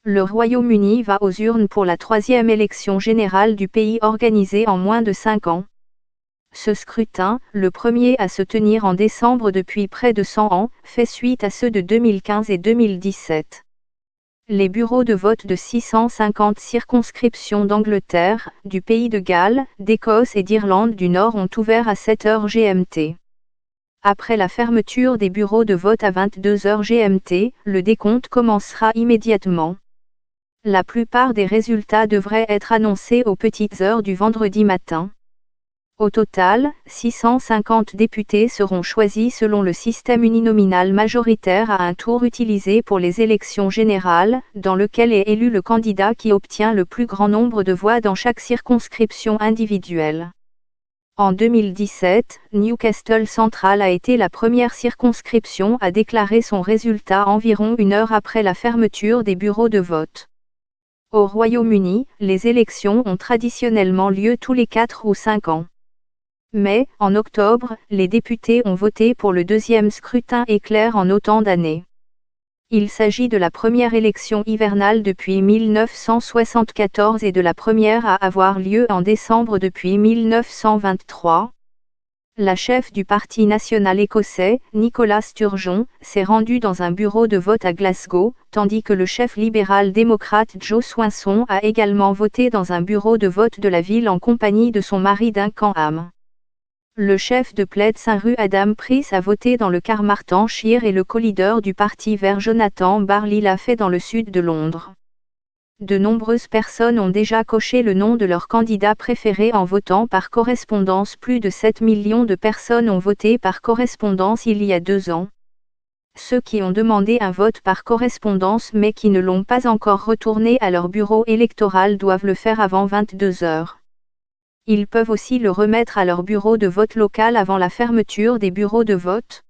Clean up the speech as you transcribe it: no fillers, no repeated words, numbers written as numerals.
Le Royaume-Uni va aux urnes pour la troisième élection générale du pays organisée en moins de 5 ans. Ce scrutin, le premier à se tenir en décembre depuis près de 100 ans, fait suite à ceux de 2015 et 2017. Les bureaux de vote de 650 circonscriptions d'Angleterre, du pays de Galles, d'Écosse et d'Irlande du Nord ont ouvert à 7 h GMT. Après la fermeture des bureaux de vote à 22 h GMT, le décompte commencera immédiatement. La plupart des résultats devraient être annoncés aux petites heures du vendredi matin. Au total, 650 députés seront choisis selon le système uninominal majoritaire à un tour utilisé pour les élections générales, dans lequel est élu le candidat qui obtient le plus grand nombre de voix dans chaque circonscription individuelle. En 2017, Newcastle Central a été la première circonscription à déclarer son résultat environ 1 heure après la fermeture des bureaux de vote. Au Royaume-Uni, les élections ont traditionnellement lieu tous les 4 ou 5 ans. Mais, en octobre, les députés ont voté pour le deuxième scrutin éclair en autant d'années. Il s'agit de la première élection hivernale depuis 1974 et de la première à avoir lieu en décembre depuis 1923. La chef du Parti national écossais, Nicola Sturgeon, s'est rendue dans un bureau de vote à Glasgow, tandis que le chef libéral-démocrate Joe Swainson a également voté dans un bureau de vote de la ville en compagnie de son mari Duncan Ham. Le chef de Plaid Saint-Rue Adam Price a voté dans le Carmarthenshire et le co-leader du Parti vert Jonathan Barley l'a fait dans le sud de Londres. De nombreuses personnes ont déjà coché le nom de leur candidat préféré en votant par correspondance. Plus de 7 millions de personnes ont voté par correspondance il y a 2 ans. Ceux qui ont demandé un vote par correspondance mais qui ne l'ont pas encore retourné à leur bureau électoral doivent le faire avant 22 h. Ils peuvent aussi le remettre à leur bureau de vote local avant la fermeture des bureaux de vote.